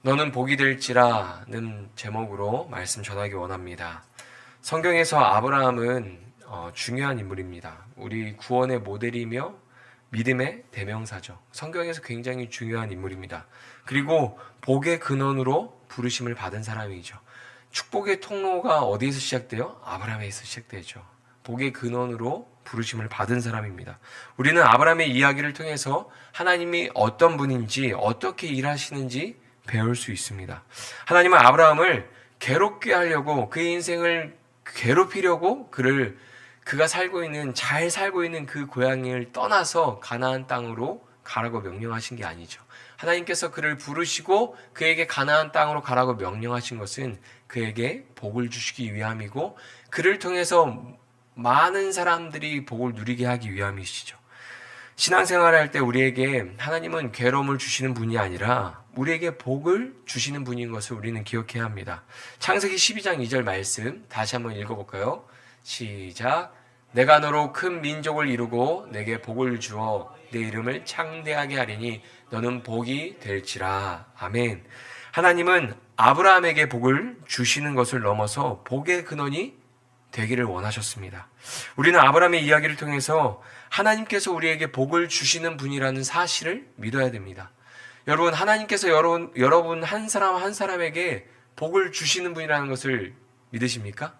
너는 복이 될지라는 제목으로 말씀 전하기 원합니다. 성경에서 아브라함은 중요한 인물입니다. 우리 구원의 모델이며 믿음의 대명사죠. 성경에서 굉장히 중요한 인물입니다. 그리고 복의 근원으로 부르심을 받은 사람이죠. 축복의 통로가 어디에서 시작돼요? 아브라함에서 시작되죠. 복의 근원으로 부르심을 받은 사람입니다. 우리는 아브라함의 이야기를 통해서 하나님이 어떤 분인지 어떻게 일하시는지 배울 수 있습니다. 하나님은 아브라함을 괴롭게 하려고 그의 인생을 괴롭히려고 그가 잘 살고 있는 그 고향을 떠나서 가나안 땅으로 가라고 명령하신 게 아니죠. 하나님께서 그를 부르시고 그에게 가나안 땅으로 가라고 명령하신 것은 그에게 복을 주시기 위함이고 그를 통해서 많은 사람들이 복을 누리게 하기 위함이시죠. 신앙생활을 할 때 우리에게 하나님은 괴로움을 주시는 분이 아니라 우리에게 복을 주시는 분인 것을 우리는 기억해야 합니다. 창세기 12장 2절 말씀 다시 한번 읽어볼까요? 시작. 내가 너로 큰 민족을 이루고 내게 복을 주어 내 이름을 창대하게 하리니 너는 복이 될지라. 아멘. 하나님은 아브라함에게 복을 주시는 것을 넘어서 복의 근원이 되기를 원하셨습니다. 우리는 아브라함의 이야기를 통해서 하나님께서 우리에게 복을 주시는 분이라는 사실을 믿어야 됩니다. 여러분, 하나님께서 여러분 한 사람 한 사람에게 복을 주시는 분이라는 것을 믿으십니까?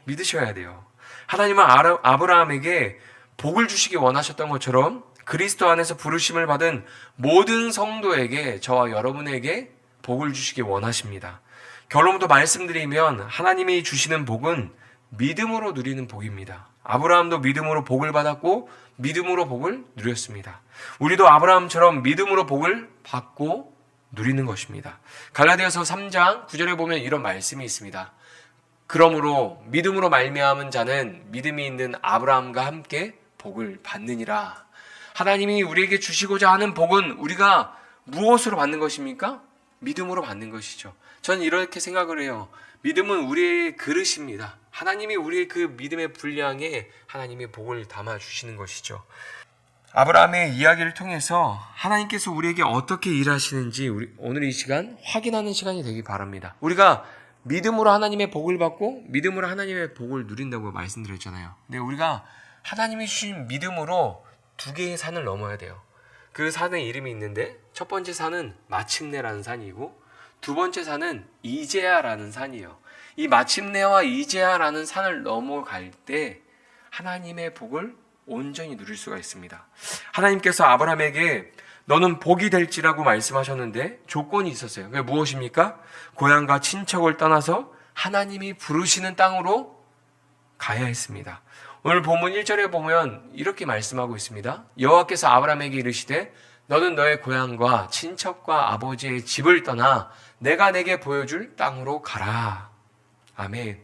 믿으셔야 돼요. 하나님은 아브라함에게 복을 주시기 원하셨던 것처럼 그리스도 안에서 부르심을 받은 모든 성도에게, 저와 여러분에게 복을 주시기 원하십니다. 결론부터 말씀드리면 하나님이 주시는 복은 믿음으로 누리는 복입니다. 아브라함도 믿음으로 복을 받았고 믿음으로 복을 누렸습니다. 우리도 아브라함처럼 믿음으로 복을 받고 누리는 것입니다. 갈라디아서 3장 9절에 보면 이런 말씀이 있습니다. 그러므로 믿음으로 말미암은 자는 믿음이 있는 아브라함과 함께 복을 받느니라. 하나님이 우리에게 주시고자 하는 복은 우리가 무엇으로 받는 것입니까? 믿음으로 받는 것이죠. 저는 이렇게 생각을 해요. 믿음은 우리의 그릇입니다. 하나님이 우리의 그 믿음의 분량에 하나님의 복을 담아 주시는 것이죠. 아브라함의 이야기를 통해서 하나님께서 우리에게 어떻게 일하시는지 오늘 이 시간 확인하는 시간이 되기 바랍니다. 우리가 믿음으로 하나님의 복을 받고 믿음으로 하나님의 복을 누린다고 말씀드렸잖아요. 근데 우리가 하나님이 주신 믿음으로 두 개의 산을 넘어야 돼요. 그 산의 이름이 있는데 첫 번째 산은 마침내라는 산이고 두 번째 산은 이제야라는 산이에요. 이 마침내와 이제야라는 산을 넘어갈 때 하나님의 복을 온전히 누릴 수가 있습니다. 하나님께서 아브라함에게 너는 복이 될지라고 말씀하셨는데 조건이 있었어요. 그게 무엇입니까? 고향과 친척을 떠나서 하나님이 부르시는 땅으로 가야 했습니다. 오늘 본문 1절에 보면 이렇게 말씀하고 있습니다. 여호와께서 아브라함에게 이르시되 너는 너의 고향과 친척과 아버지의 집을 떠나 내가 내게 보여줄 땅으로 가라. 아멘.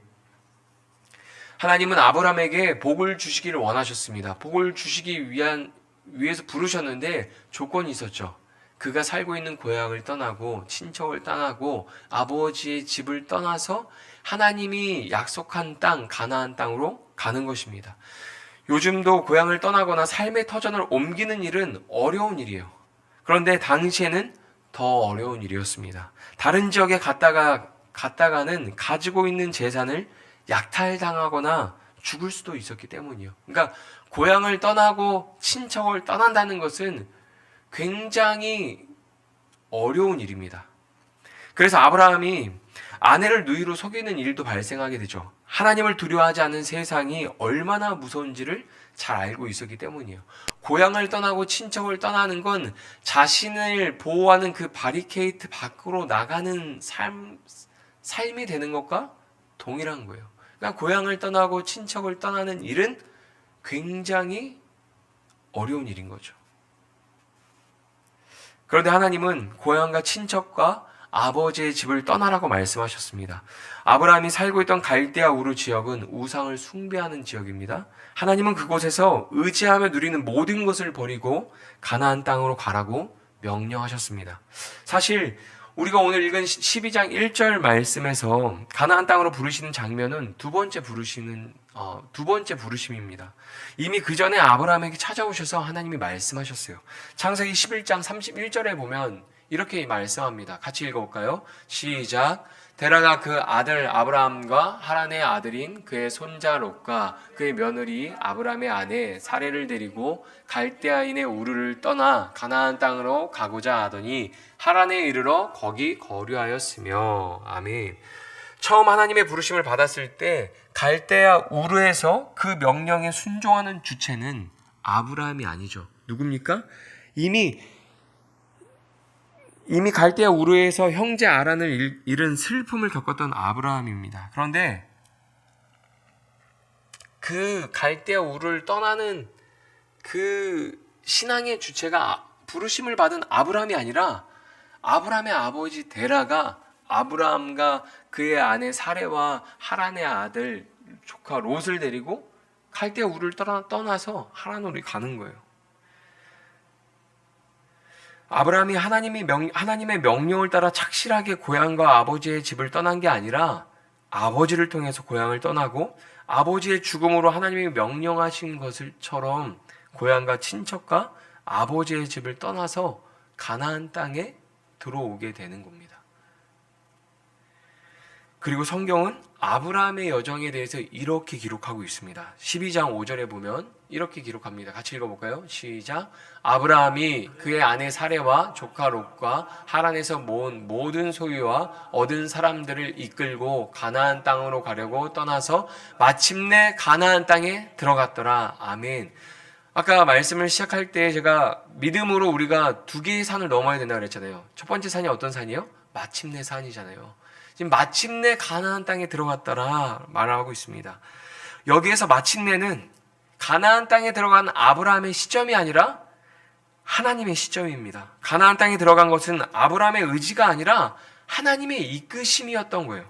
하나님은 아브라함에게 복을 주시기를 원하셨습니다. 복을 주시기 위해서 부르셨는데 조건이 있었죠. 그가 살고 있는 고향을 떠나고 친척을 떠나고 아버지의 집을 떠나서 하나님이 약속한 땅, 가나안 땅으로 가는 것입니다. 요즘도 고향을 떠나거나 삶의 터전을 옮기는 일은 어려운 일이에요. 그런데 당시에는 더 어려운 일이었습니다. 다른 지역에 갔다가는 가지고 있는 재산을 약탈당하거나 죽을 수도 있었기 때문이에요. 그러니까 고향을 떠나고 친척을 떠난다는 것은 굉장히 어려운 일입니다. 그래서 아브라함이 아내를 누이로 속이는 일도 발생하게 되죠. 하나님을 두려워하지 않는 세상이 얼마나 무서운지를 잘 알고 있었기 때문이에요. 고향을 떠나고 친척을 떠나는 건 자신을 보호하는 그 바리케이트 밖으로 나가는 삶이 되는 것과 동일한 거예요. 그러니까 고향을 떠나고 친척을 떠나는 일은 굉장히 어려운 일인 거죠. 그런데 하나님은 고향과 친척과 아버지의 집을 떠나라고 말씀하셨습니다. 아브라함이 살고 있던 갈대아 우르 지역은 우상을 숭배하는 지역입니다. 하나님은 그곳에서 의지하며 누리는 모든 것을 버리고 가나안 땅으로 가라고 명령하셨습니다. 사실 우리가 오늘 읽은 12장 1절 말씀에서 가나안 땅으로 부르시는 장면은 두 번째 부르심입니다. 이미 그 전에 아브라함에게 찾아오셔서 하나님이 말씀하셨어요. 창세기 11장 31절에 보면 이렇게 말씀합니다. 같이 읽어볼까요? 시작. 데라가 그 아들 아브라함과 하란의 아들인 그의 손자 롯과 그의 며느리 아브라함의 아내 사레를 데리고 갈대아인의 우르를 떠나 가나안 땅으로 가고자 하더니 하란에 이르러 거기 거류하였으며. 아멘. 처음 하나님의 부르심을 받았을 때 갈대아 우르에서 그 명령에 순종하는 주체는 아브라함이 아니죠. 누굽니까? 이미 갈대아 우르에서 형제 아란을 잃은 슬픔을 겪었던 아브라함입니다. 그런데 그 갈대아 우르를 떠나는 그 신앙의 주체가 부르심을 받은 아브라함이 아니라 아브라함의 아버지 데라가 아브라함과 그의 아내 사레와 하란의 아들 조카 롯을 데리고 갈대아 우르를 떠나서 하란으로 가는 거예요. 아브라함이 하나님의 명령을 따라 착실하게 고향과 아버지의 집을 떠난 게 아니라 아버지를 통해서 고향을 떠나고 아버지의 죽음으로 하나님이 명령하신 것처럼 고향과 친척과 아버지의 집을 떠나서 가나안 땅에 들어오게 되는 겁니다. 그리고 성경은 아브라함의 여정에 대해서 이렇게 기록하고 있습니다. 12장 5절에 보면 이렇게 기록합니다. 같이 읽어볼까요? 시작. 아브라함이 그의 아내 사레와 조카 롯과 하란에서 모은 모든 소유와 얻은 사람들을 이끌고 가나안 땅으로 가려고 떠나서 마침내 가나안 땅에 들어갔더라. 아멘. 아까 말씀을 시작할 때 제가 믿음으로 우리가 두 개의 산을 넘어야 된다고 그랬잖아요. 첫 번째 산이 어떤 산이요? 마침내 산이잖아요. 지금 마침내 가나안 땅에 들어갔더라 말하고 있습니다. 여기에서 마침내는 가나안 땅에 들어간 아브라함의 시점이 아니라 하나님의 시점입니다. 가나안 땅에 들어간 것은 아브라함의 의지가 아니라 하나님의 이끄심이었던 거예요.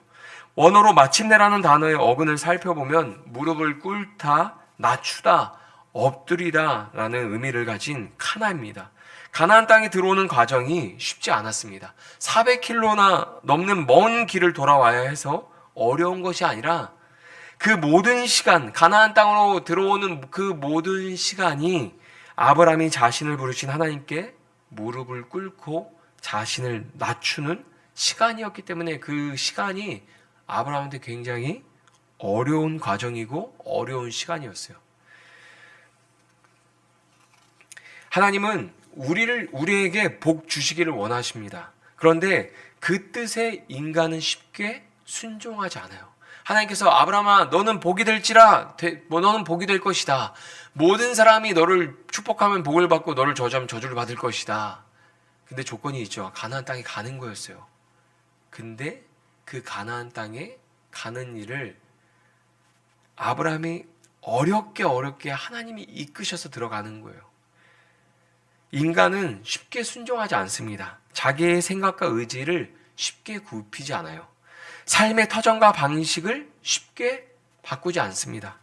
원어로 마침내라는 단어의 어근을 살펴보면 무릎을 꿇다, 낮추다, 엎드리다 라는 의미를 가진 카나입니다. 가나안 땅에 들어오는 과정이 쉽지 않았습니다. 400km나 넘는 먼 길을 돌아와야 해서 어려운 것이 아니라 그 모든 시간, 가나안 땅으로 들어오는 그 모든 시간이 아브라함이 자신을 부르신 하나님께 무릎을 꿇고 자신을 낮추는 시간이었기 때문에 그 시간이 아브라함한테 굉장히 어려운 과정이고 어려운 시간이었어요. 하나님은 우리에게 복 주시기를 원하십니다. 그런데 그 뜻에 인간은 쉽게 순종하지 않아요. 하나님께서 아브라함아 너는 복이 될지라 너는 복이 될 것이다. 모든 사람이 너를 축복하면 복을 받고 너를 저주하면 저주를 받을 것이다. 근데 조건이 있죠. 가나안 땅에 가는 거였어요. 근데 그 가나안 땅에 가는 일을 아브라함이 어렵게 하나님이 이끄셔서 들어가는 거예요. 인간은 쉽게 순종하지 않습니다. 자기의 생각과 의지를 쉽게 굽히지 않아요. 삶의 터전과 방식을 쉽게 바꾸지 않습니다.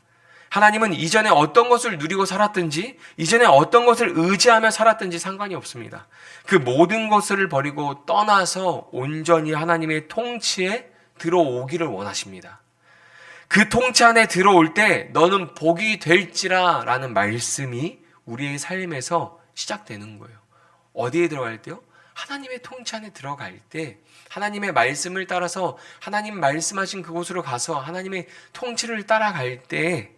하나님은 이전에 어떤 것을 누리고 살았든지, 이전에 어떤 것을 의지하며 살았든지 상관이 없습니다. 그 모든 것을 버리고 떠나서 온전히 하나님의 통치에 들어오기를 원하십니다. 그 통치 안에 들어올 때 너는 복이 될지라 라는 말씀이 우리의 삶에서 시작되는 거예요. 어디에 들어갈 때요? 하나님의 통치 안에 들어갈 때 하나님의 말씀을 따라서 하나님 말씀하신 그곳으로 가서 하나님의 통치를 따라갈 때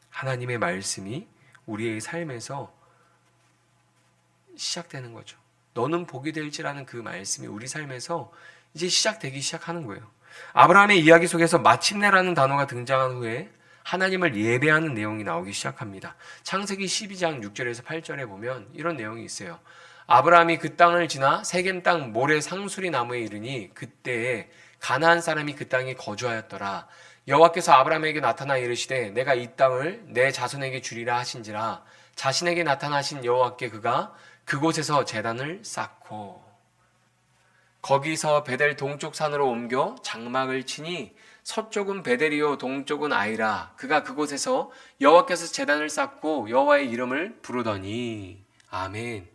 하나님의 말씀이 우리의 삶에서 시작되는 거죠. 너는 복이 될지라는 그 말씀이 우리 삶에서 이제 시작되기 시작하는 거예요. 아브라함의 이야기 속에서 마침내라는 단어가 등장한 후에 하나님을 예배하는 내용이 나오기 시작합니다. 창세기 12장 6절에서 8절에 보면 이런 내용이 있어요. 아브라함이 그 땅을 지나 세겜 땅 모래 상수리 나무에 이르니 그때에 가나안 사람이 그 땅에 거주하였더라. 여호와께서 아브라함에게 나타나 이르시되 내가 이 땅을 내 자손에게 주리라 하신지라. 자신에게 나타나신 여호와께 그가 그곳에서 제단을 쌓고 거기서 베델 동쪽 산으로 옮겨 장막을 치니 서쪽은 베델이요 동쪽은 아이라. 그가 그곳에서 여호와께서 제단을 쌓고 여호와의 이름을 부르더니. 아멘.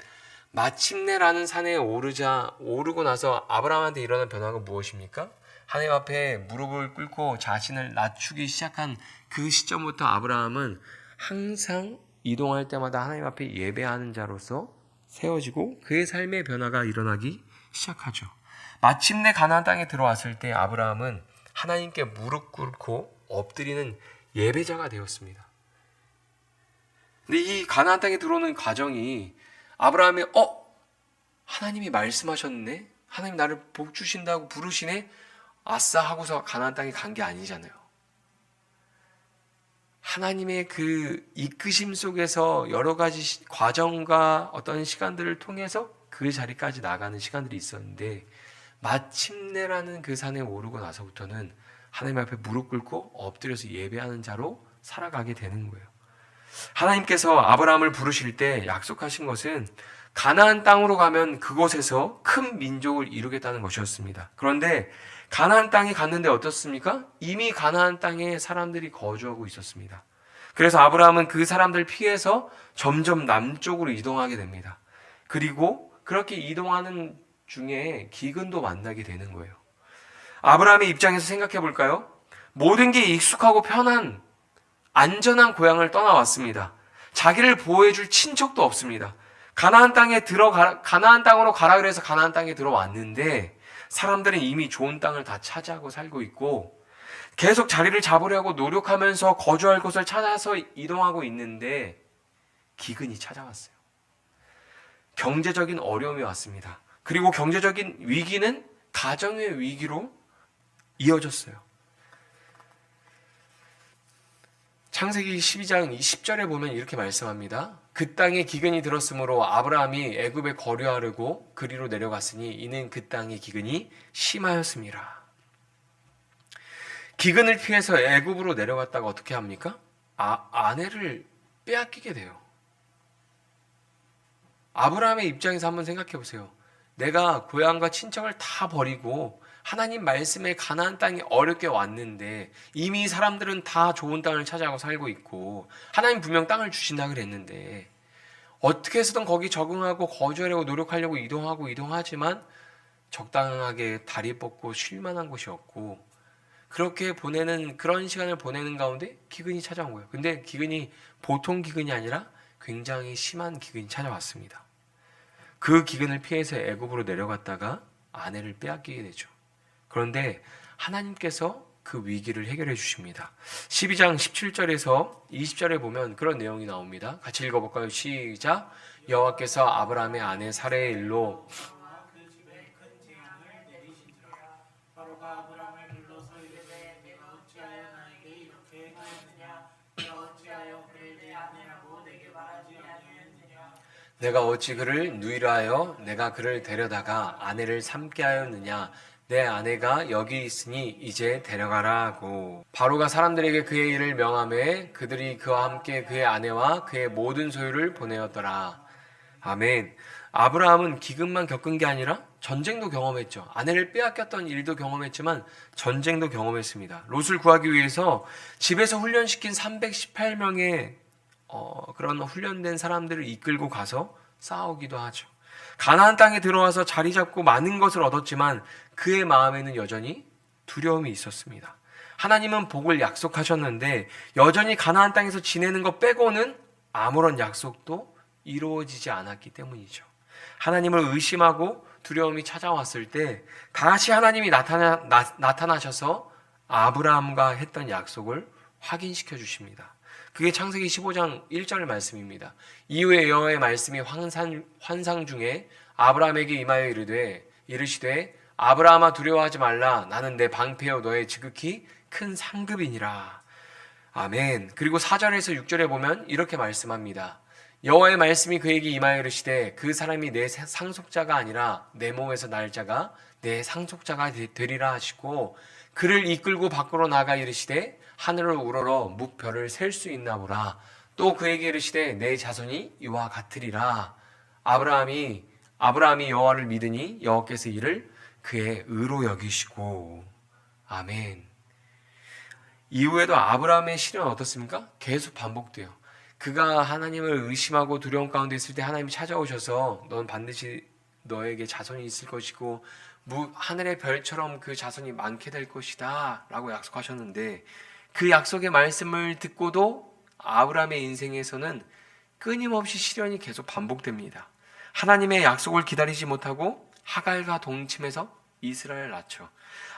마침내라는 산에 오르고 나서 아브라함한테 일어난 변화가 무엇입니까? 하나님 앞에 무릎을 꿇고 자신을 낮추기 시작한 그 시점부터 아브라함은 항상 이동할 때마다 하나님 앞에 예배하는 자로서 세워지고 그의 삶의 변화가 일어나기 시작하죠. 마침내 가나안 땅에 들어왔을 때 아브라함은 하나님께 무릎 꿇고 엎드리는 예배자가 되었습니다. 근데 이 가나안 땅에 들어오는 과정이 아브라함이 하나님이 말씀하셨네? 하나님 나를 복 주신다고 부르시네? 아싸 하고서 가나안 땅에 간 게 아니잖아요. 하나님의 그 이끄심 속에서 여러 가지 과정과 어떤 시간들을 통해서 그 자리까지 나가는 시간들이 있었는데 마침내라는 그 산에 오르고 나서부터는 하나님 앞에 무릎 꿇고 엎드려서 예배하는 자로 살아가게 되는 거예요. 하나님께서 아브라함을 부르실 때 약속하신 것은 가나안 땅으로 가면 그곳에서 큰 민족을 이루겠다는 것이었습니다. 그런데 가나안 땅에 갔는데 어떻습니까? 이미 가나안 땅에 사람들이 거주하고 있었습니다. 그래서 아브라함은 그 사람들 피해서 점점 남쪽으로 이동하게 됩니다. 그리고 그렇게 이동하는 중에 기근도 만나게 되는 거예요. 아브라함의 입장에서 생각해 볼까요? 모든 게 익숙하고 편한 안전한 고향을 떠나왔습니다. 자기를 보호해줄 친척도 없습니다. 가나안 땅으로 가라 그래서 가나안 땅에 들어왔는데 사람들은 이미 좋은 땅을 다 차지하고 살고 있고 계속 자리를 잡으려고 노력하면서 거주할 곳을 찾아서 이동하고 있는데 기근이 찾아왔어요. 경제적인 어려움이 왔습니다. 그리고 경제적인 위기는 가정의 위기로 이어졌어요. 창세기 12장 10절에 보면 이렇게 말씀합니다. 그 땅에 기근이 들었으므로 아브라함이 애굽에 거류하려고 그리로 내려갔으니 이는 그 땅의 기근이 심하였습니다. 기근을 피해서 애굽으로 내려갔다가 어떻게 합니까? 아내를 빼앗기게 돼요. 아브라함의 입장에서 한번 생각해 보세요. 내가 고향과 친척을 다 버리고 하나님 말씀에 가나안 땅이 어렵게 왔는데 이미 사람들은 다 좋은 땅을 차지하고 살고 있고 하나님 분명 땅을 주신다 그랬는데 어떻게 해서든 거기 적응하고 거주하려고 노력하려고 이동하지만 적당하게 다리 뻗고 쉴 만한 곳이 없고 그렇게 그런 시간을 보내는 가운데 기근이 찾아온 거예요. 근데 기근이 보통 기근이 아니라 굉장히 심한 기근이 찾아왔습니다. 그 기근을 피해서 애굽으로 내려갔다가 아내를 빼앗기게 되죠. 그런데 하나님께서 그 위기를 해결해 주십니다. 12장 17절에서 20절에 보면 그런 내용이 나옵니다. 같이 읽어볼까요? 시작. 여호와께서 아브라함의 아내 사레의 일로 내가 어찌 그를 누이라 하여 내가 그를 데려다가 아내를 삼게 하였느냐. 내 아내가 여기 있으니 이제 데려가라 하고 바로가 사람들에게 그의 일을 명하매 그들이 그와 함께 그의 아내와 그의 모든 소유를 보내었더라. 아멘. 아브라함은 기근만 겪은 게 아니라 전쟁도 경험했죠. 아내를 빼앗겼던 일도 경험했지만 전쟁도 경험했습니다. 롯을 구하기 위해서 집에서 훈련시킨 318명의 그런 훈련된 사람들을 이끌고 가서 싸우기도 하죠. 가나안 땅에 들어와서 자리 잡고 많은 것을 얻었지만 그의 마음에는 여전히 두려움이 있었습니다. 하나님은 복을 약속하셨는데 여전히 가나안 땅에서 지내는 것 빼고는 아무런 약속도 이루어지지 않았기 때문이죠. 하나님을 의심하고 두려움이 찾아왔을 때 다시 하나님이 나타나셔서 아브라함과 했던 약속을 확인시켜 주십니다. 그게 창세기 15장 1절 말씀입니다. 이후에 여호와의 말씀이 환상 중에 아브라함에게 임하여 이르시되 아브라함아 두려워하지 말라. 나는 내 방패여 너의 지극히 큰 상급이니라. 아멘. 그리고 4절에서 6절에 보면 이렇게 말씀합니다. 여호와의 말씀이 그에게 임하여 이르시되 그 사람이 내 상속자가 아니라 내 몸에서 날 자가 내 상속자가 되리라 하시고 그를 이끌고 밖으로 나가 이르시되 하늘을 우러러 무별을 셀 수 있나 보라. 또 그에게 이르시되 내 자손이 이와 같으리라. 아브라함이 여호와를 믿으니 여호와께서 이를 그의 의로 여기시고. 아멘. 이후에도 아브라함의 시련은 어떻습니까? 계속 반복돼요. 그가 하나님을 의심하고 두려움 가운데 있을 때 하나님이 찾아오셔서 넌 반드시 너에게 자손이 있을 것이고 하늘의 별처럼 그 자손이 많게 될 것이다 라고 약속하셨는데 그 약속의 말씀을 듣고도 아브라함의 인생에서는 끊임없이 시련이 계속 반복됩니다. 하나님의 약속을 기다리지 못하고 하갈과 동침해서 이스라엘을 낳죠.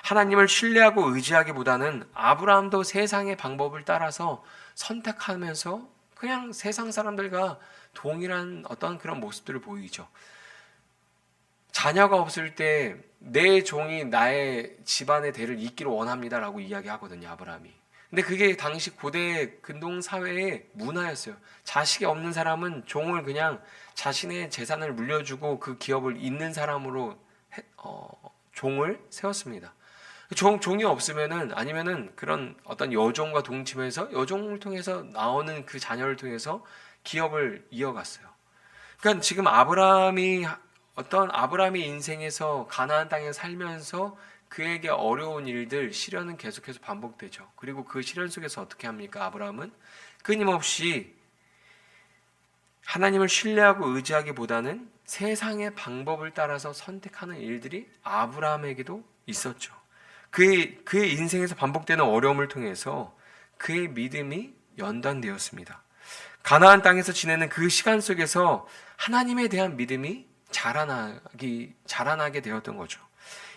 하나님을 신뢰하고 의지하기보다는 아브라함도 세상의 방법을 따라서 선택하면서 그냥 세상 사람들과 동일한 어떤 그런 모습들을 보이죠. 자녀가 없을 때 내 종이 나의 집안의 대를 잇기를 원합니다라고 이야기하거든요, 아브라함이. 근데 그게 당시 고대 근동 사회의 문화였어요. 자식이 없는 사람은 종을 그냥 자신의 재산을 물려주고 그 기업을 잇는 사람으로 종을 세웠습니다. 종이 없으면은 아니면은 그런 어떤 여종과 동침해서 여종을 통해서 나오는 그 자녀를 통해서 기업을 이어갔어요. 그러니까 지금 아브라함이 인생에서 가나안 땅에 살면서 그에게 어려운 일들, 시련은 계속해서 반복되죠. 그리고 그 시련 속에서 어떻게 합니까? 아브라함은 끊임없이 하나님을 신뢰하고 의지하기보다는 세상의 방법을 따라서 선택하는 일들이 아브라함에게도 있었죠. 그의 인생에서 반복되는 어려움을 통해서 그의 믿음이 연단되었습니다. 가나안 땅에서 지내는 그 시간 속에서 하나님에 대한 믿음이 자라나게 되었던 거죠.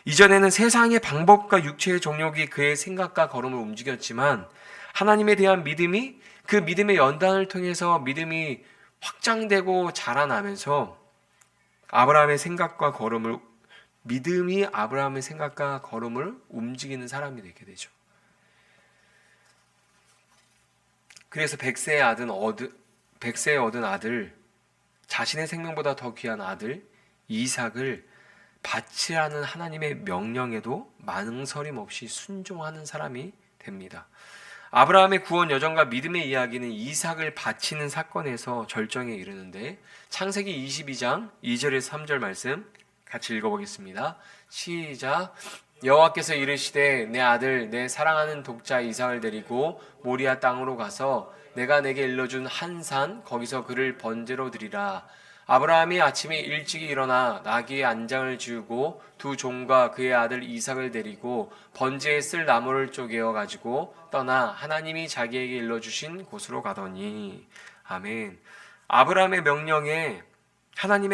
이전에는 세상의 방법과 육체의 정욕이 그의 생각과 걸음을 움직였지만 하나님에 대한 믿음이 그 믿음의 연단을 통해서 믿음이 확장되고 자라나면서 믿음이 아브라함의 생각과 걸음을 움직이는 사람이 되게 되죠. 그래서 백세에 얻은 아들, 자신의 생명보다 더 귀한 아들 이삭을 바치라는 하나님의 명령에도 망설임 없이 순종하는 사람이 됩니다. 아브라함의 구원 여정과 믿음의 이야기는 이삭을 바치는 사건에서 절정에 이르는데 창세기 22장 2절에서 3절 말씀 같이 읽어보겠습니다. 시작. 여호와께서 이르시되 내 아들 내 사랑하는 독자 이삭을 데리고 모리아 땅으로 가서 내가 내게 일러준 한 산 거기서 그를 번제로 드리라. 아브라함이 아침에 일찍이 일어나 나귀의 안장을 지우고 두 종과 그의 아들 이삭을 데리고 번제에 쓸 나무를 쪼개어 가지고 떠나 하나님이 자기에게 일러주신 곳으로 가더니. 아멘. 하나님의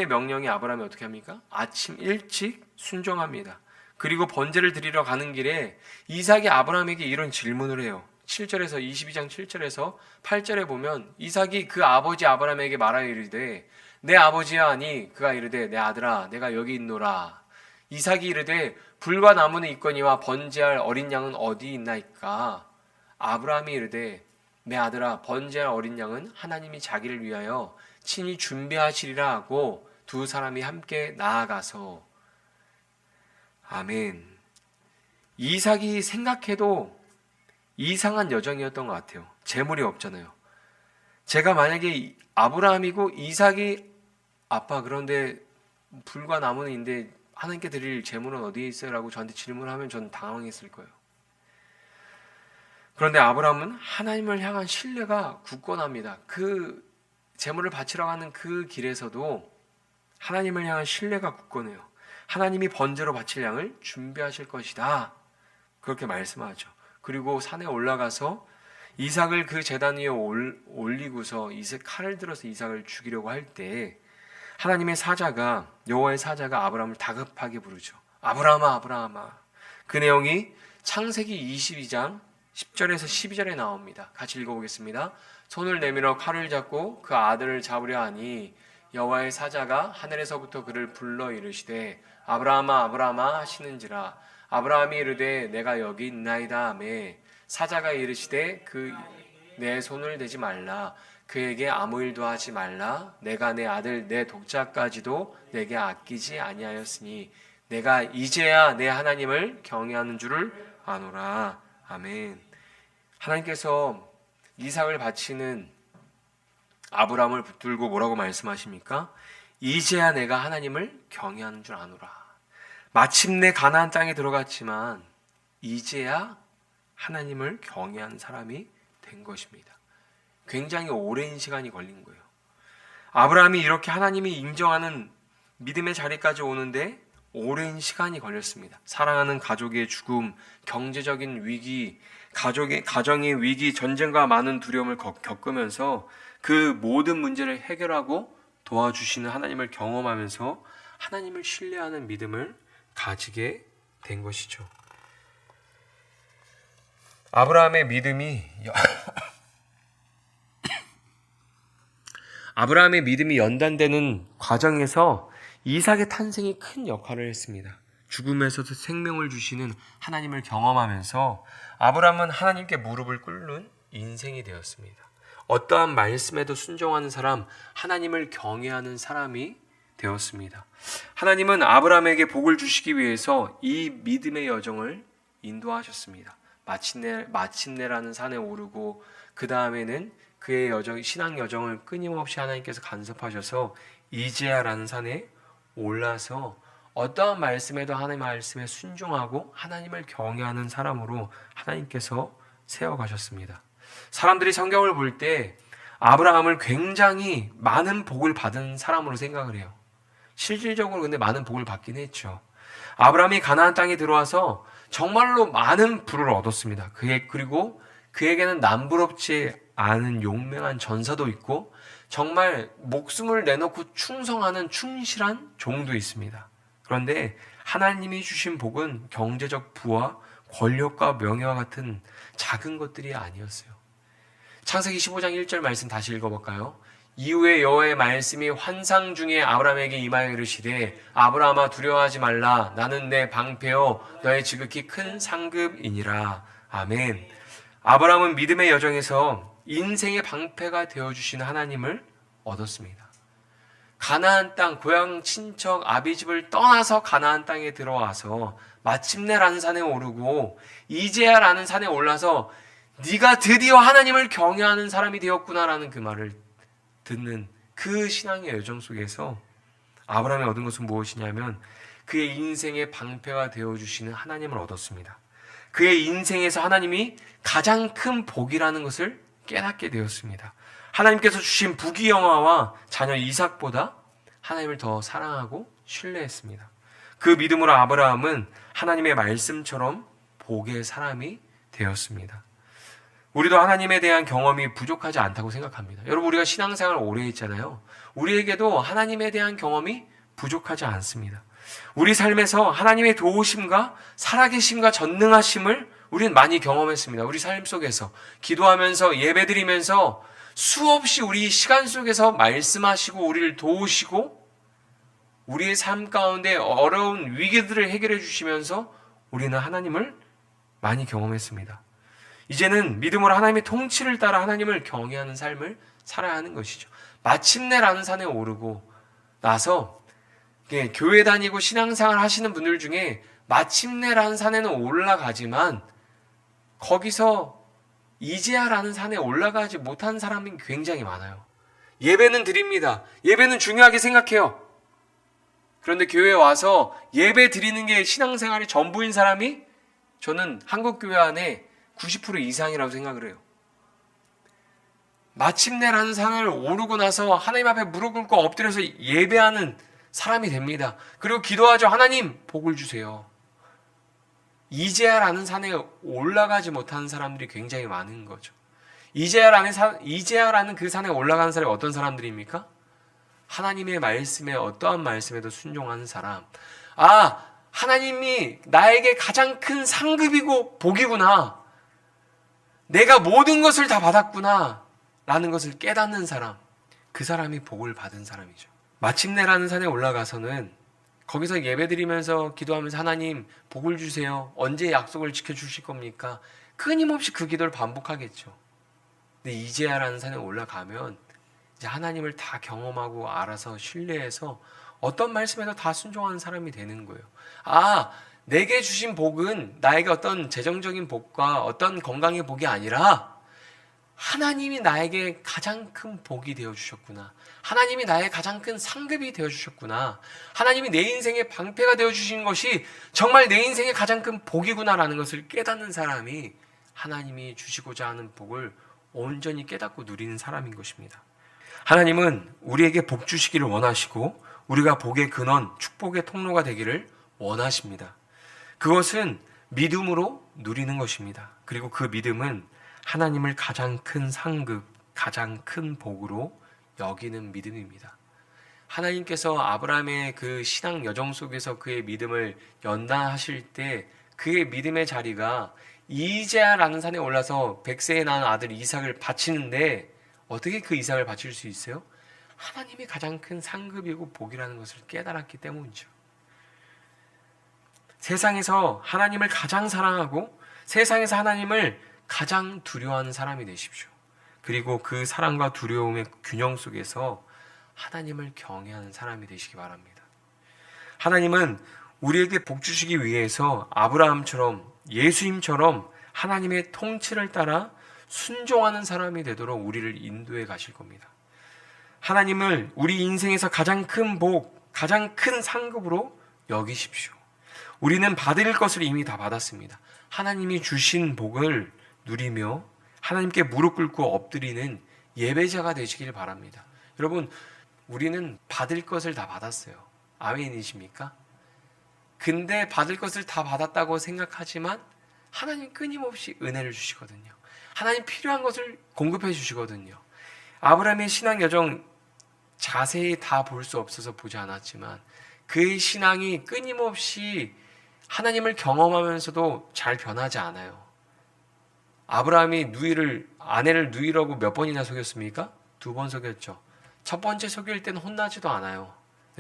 명령에 아브라함이 어떻게 합니까? 아침 일찍 순종합니다. 그리고 번제를 드리러 가는 길에 이삭이 아브라함에게 이런 질문을 해요. 22장 7절에서 8절에 보면 이삭이 그 아버지 아브라함에게 말하여 이르되 내 아버지야 하니 그가 이르되 내 아들아 내가 여기 있노라. 이삭이 이르되 불과 나무는 있거니와 번제할 어린 양은 어디 있나이까. 아브라함이 이르되 내 아들아 번제할 어린 양은 하나님이 자기를 위하여 친히 준비하시리라 하고 두 사람이 함께 나아가서. 아멘. 이삭이 생각해도 이상한 여정이었던 것 같아요. 재물이 없잖아요. 제가 만약에 아브라함이고 이삭이 아빠 그런데 불과 나무는 있는데 하나님께 드릴 재물은 어디에 있어요? 라고 저한테 질문하면 저는 당황했을 거예요. 그런데 아브라함은 하나님을 향한 신뢰가 굳건합니다. 그 재물을 바치러 가는 그 길에서도 하나님을 향한 신뢰가 굳건해요. 하나님이 번제로 바칠 양을 준비하실 것이다. 그렇게 말씀하죠. 그리고 산에 올라가서 이삭을 그 제단 위에 올리고서 칼을 들어서 이삭을 죽이려고 할 때 하나님의 사자가 여호와의 사자가 아브라함을 다급하게 부르죠. 아브라함아 아브라함아. 그 내용이 창세기 22장 10절에서 12절에 나옵니다. 같이 읽어보겠습니다. 손을 내밀어 칼을 잡고 그 아들을 잡으려 하니 여호와의 사자가 하늘에서부터 그를 불러 이르시되 아브라함아 아브라함아 하시는지라. 아브라함이 이르되 내가 여기 있나이다 하매 사자가 이르시되 내 손을 대지 말라. 그에게 아무 일도 하지 말라. 내가 내 아들 내 독자까지도 내게 아끼지 아니하였으니 내가 이제야 내 하나님을 경외하는 줄을 아노라. 아멘. 하나님께서 이삭을 바치는 아브라함을 붙들고 뭐라고 말씀하십니까? 이제야 내가 하나님을 경외하는 줄 아노라. 마침내 가나안 땅에 들어갔지만 이제야 하나님을 경외하는 사람이 된 것입니다. 굉장히 오랜 시간이 걸린 거예요. 아브라함이 이렇게 하나님이 인정하는 믿음의 자리까지 오는데 오랜 시간이 걸렸습니다. 사랑하는 가족의 죽음, 경제적인 위기, 가정의 위기, 전쟁과 많은 두려움을 겪으면서 그 모든 문제를 해결하고 도와주시는 하나님을 경험하면서 하나님을 신뢰하는 믿음을 가지게 된 것이죠. 아브라함의 믿음이 연단되는 과정에서 이삭의 탄생이 큰 역할을 했습니다. 죽음에서도 생명을 주시는 하나님을 경험하면서 아브라함은 하나님께 무릎을 꿇는 인생이 되었습니다. 어떠한 말씀에도 순종하는 사람, 하나님을 경외하는 사람이 되었습니다. 하나님은 아브라함에게 복을 주시기 위해서 이 믿음의 여정을 인도하셨습니다. 마침내라는 산에 오르고 그 다음에는 그의 신앙 여정을 끊임없이 하나님께서 간섭하셔서 이제야라는 산에 올라서 어떠한 말씀에도 하나님의 말씀에 순종하고 하나님을 경외하는 사람으로 하나님께서 세워가셨습니다. 사람들이 성경을 볼 때 아브라함을 굉장히 많은 복을 받은 사람으로 생각을 해요. 실질적으로 근데 많은 복을 받긴 했죠. 아브라함이 가나안 땅에 들어와서 정말로 많은 부를 얻었습니다. 그리고 그에게는 남부럽지 않은 용맹한 전사도 있고 정말 목숨을 내놓고 충성하는 충실한 종도 있습니다. 그런데 하나님이 주신 복은 경제적 부와 권력과 명예와 같은 작은 것들이 아니었어요. 창세기 15장 1절 말씀 다시 읽어볼까요? 이후에 여호와의 말씀이 환상 중에 아브라함에게 임하여 이르시되 아브라함아 두려워하지 말라 나는 내 방패요 너의 지극히 큰 상급이니라. 아멘. 아브라함은 믿음의 여정에서 인생의 방패가 되어주시는 하나님을 얻었습니다. 가나안 땅, 고향 친척 아비집을 떠나서 가나안 땅에 들어와서 마침내라는 산에 오르고 이제야라는 산에 올라서 네가 드디어 하나님을 경외하는 사람이 되었구나라는 그 말을 듣는 그 신앙의 여정 속에서 아브라함이 얻은 것은 무엇이냐면 그의 인생의 방패가 되어주시는 하나님을 얻었습니다. 그의 인생에서 하나님이 가장 큰 복이라는 것을 깨닫게 되었습니다. 하나님께서 주신 부귀영화와 자녀 이삭보다 하나님을 더 사랑하고 신뢰했습니다. 그 믿음으로 아브라함은 하나님의 말씀처럼 복의 사람이 되었습니다. 우리도 하나님에 대한 경험이 부족하지 않다고 생각합니다. 여러분, 우리가 신앙생활을 오래 했잖아요. 우리에게도 하나님에 대한 경험이 부족하지 않습니다. 우리 삶에서 하나님의 도우심과 살아계심과 전능하심을 우리는 많이 경험했습니다. 우리 삶 속에서 기도하면서 예배드리면서 수없이 우리 시간 속에서 말씀하시고 우리를 도우시고 우리의 삶 가운데 어려운 위기들을 해결해 주시면서 우리는 하나님을 많이 경험했습니다. 이제는 믿음으로 하나님의 통치를 따라 하나님을 경외하는 삶을 살아야 하는 것이죠. 마침내라는 산에 오르고 나서 교회 다니고 신앙생활 하시는 분들 중에 마침내라는 산에는 올라가지만 거기서 이제야라는 산에 올라가지 못한 사람이 굉장히 많아요. 예배는 드립니다. 예배는 중요하게 생각해요. 그런데 교회에 와서 예배 드리는 게 신앙생활의 전부인 사람이 저는 한국교회 안에 90% 이상이라고 생각을 해요. 마침내라는 산을 오르고 나서 하나님 앞에 무릎 꿇고 엎드려서 예배하는 사람이 됩니다. 그리고 기도하죠. 하나님 복을 주세요. 이제야라는 산에 올라가지 못하는 사람들이 굉장히 많은 거죠. 이제야라는 그 산에 올라가는 사람이 어떤 사람들입니까? 하나님의 말씀에 어떠한 말씀에도 순종하는 사람. 아, 하나님이 나에게 가장 큰 상급이고 복이구나. 내가 모든 것을 다 받았구나 라는 것을 깨닫는 사람, 그 사람이 복을 받은 사람이죠. 마침내라는 산에 올라가서는 거기서 예배드리면서 기도하면서 하나님 복을 주세요. 언제 약속을 지켜주실 겁니까? 끊임없이 그 기도를 반복하겠죠. 근데 이제야라는 산에 올라가면 이제 하나님을 다 경험하고 알아서 신뢰해서 어떤 말씀에도 다 순종하는 사람이 되는 거예요. 아, 내게 주신 복은 나에게 어떤 재정적인 복과 어떤 건강의 복이 아니라 하나님이 나에게 가장 큰 복이 되어주셨구나. 하나님이 나의 가장 큰 상급이 되어주셨구나. 하나님이 내 인생의 방패가 되어주신 것이 정말 내 인생의 가장 큰 복이구나라는 것을 깨닫는 사람이 하나님이 주시고자 하는 복을 온전히 깨닫고 누리는 사람인 것입니다. 하나님은 우리에게 복 주시기를 원하시고 우리가 복의 근원, 축복의 통로가 되기를 원하십니다. 그것은 믿음으로 누리는 것입니다. 그리고 그 믿음은 하나님을 가장 큰 상급, 가장 큰 복으로 여기는 믿음입니다. 하나님께서 아브라함의 그 신앙 여정 속에서 그의 믿음을 연단하실 때 그의 믿음의 자리가 이제야라는 산에 올라서 백세에 낳은 아들 이삭을 바치는데 어떻게 그 이삭을 바칠 수 있어요? 하나님이 가장 큰 상급이고 복이라는 것을 깨달았기 때문이죠. 세상에서 하나님을 가장 사랑하고 세상에서 하나님을 가장 두려워하는 사람이 되십시오. 그리고 그 사랑과 두려움의 균형 속에서 하나님을 경외하는 사람이 되시기 바랍니다. 하나님은 우리에게 복 주시기 위해서 아브라함처럼 예수님처럼 하나님의 통치를 따라 순종하는 사람이 되도록 우리를 인도해 가실 겁니다. 하나님을 우리 인생에서 가장 큰 복, 가장 큰 상급으로 여기십시오. 우리는 받을 것을 이미 다 받았습니다. 하나님이 주신 복을 누리며 하나님께 무릎 꿇고 엎드리는 예배자가 되시길 바랍니다. 여러분, 우리는 받을 것을 다 받았어요. 아멘이십니까? 근데 받을 것을 다 받았다고 생각하지만 하나님 끊임없이 은혜를 주시거든요. 하나님 필요한 것을 공급해 주시거든요. 아브라함의 신앙 여정 자세히 다 볼 수 없어서 보지 않았지만 그의 신앙이 끊임없이 하나님을 경험하면서도 잘 변하지 않아요. 아브라함이 아내를 누이라고 몇 번이나 속였습니까? 2번 속였죠. 첫 번째 속일 때는 혼나지도 않아요.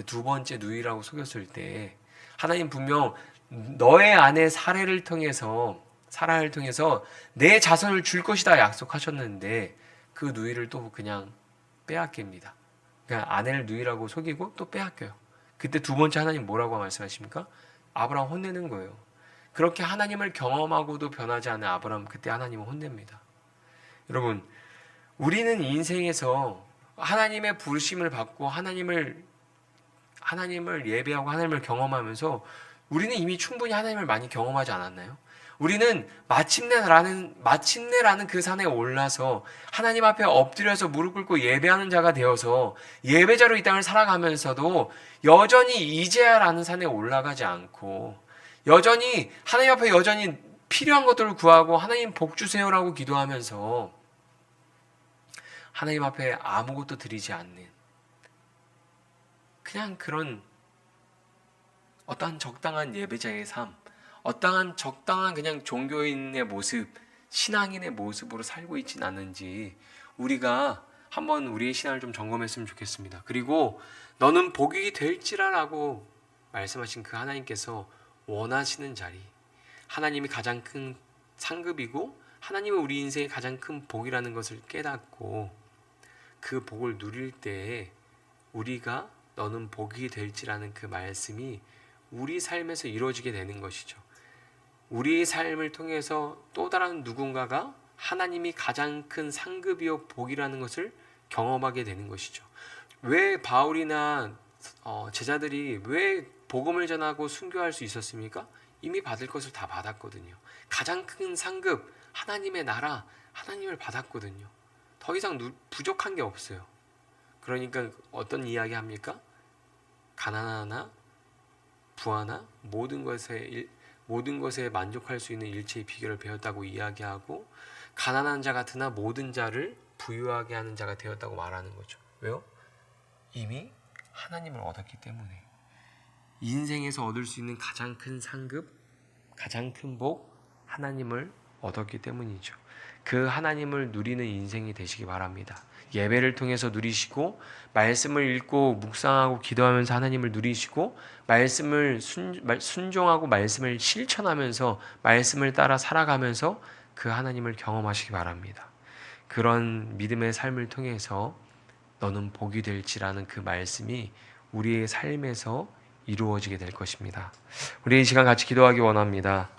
두 번째 누이라고 속였을 때 하나님 분명 너의 아내 사라를 통해서 내 자손을 줄 것이다 약속하셨는데 그 누이를 또 그냥 빼앗깁니다. 그러니까 아내를 누이라고 속이고 또 빼앗겨요. 그때 두 번째 하나님 뭐라고 말씀하십니까? 아브라함 혼내는 거예요. 그렇게 하나님을 경험하고도 변하지 않은 아브라함, 그때 하나님은 혼냅니다. 여러분, 우리는 인생에서 하나님의 부르심을 받고 하나님을 예배하고 하나님을 경험하면서 우리는 이미 충분히 하나님을 많이 경험하지 않았나요? 우리는 마침내라는 그 산에 올라서 하나님 앞에 엎드려서 무릎 꿇고 예배하는 자가 되어서 예배자로 이 땅을 살아가면서도 여전히 이제야라는 산에 올라가지 않고 여전히 하나님 앞에 여전히 필요한 것들을 구하고 하나님 복 주세요라고 기도하면서 하나님 앞에 아무것도 드리지 않는 그냥 그런 어떠한 적당한 예배자의 삶, 어떠한 적당한 그냥 종교인의 모습, 신앙인의 모습으로 살고 있지는 않은지 우리가 한번 우리의 신앙을 좀 점검했으면 좋겠습니다. 그리고 너는 복이 될지라라고 말씀하신 그 하나님께서 원하시는 자리, 하나님이 가장 큰 상급이고 하나님은 우리 인생의 가장 큰 복이라는 것을 깨닫고 그 복을 누릴 때에 우리가 너는 복이 될지라는 그 말씀이 우리 삶에서 이루어지게 되는 것이죠. 우리의 삶을 통해서 또 다른 누군가가 하나님이 가장 큰 상급이요 복이라는 것을 경험하게 되는 것이죠. 왜 바울이나 제자들이 왜 복음을 전하고 순교할 수 있었습니까? 이미 받을 것을 다 받았거든요. 가장 큰 상급, 하나님의 나라, 하나님을 받았거든요. 더 이상 부족한 게 없어요. 그러니까 어떤 이야기 합니까? 가난하나 부하나 모든 것에 만족할 수 있는 일체의 비결을 배웠다고 이야기하고 가난한 자 같으나 모든 자를 부유하게 하는 자가 되었다고 말하는 거죠. 왜요? 이미 하나님을 얻었기 때문에. 인생에서 얻을 수 있는 가장 큰 상급, 가장 큰 복, 하나님을 얻었기 때문이죠. 그 하나님을 누리는 인생이 되시기 바랍니다. 예배를 통해서 누리시고 말씀을 읽고 묵상하고 기도하면서 하나님을 누리시고 말씀을 순종하고 말씀을 실천하면서 말씀을 따라 살아가면서 그 하나님을 경험하시기 바랍니다. 그런 믿음의 삶을 통해서 너는 복이 될지라는 그 말씀이 우리의 삶에서 이루어지게 될 것입니다. 우리 이 시간 같이 기도하기 원합니다.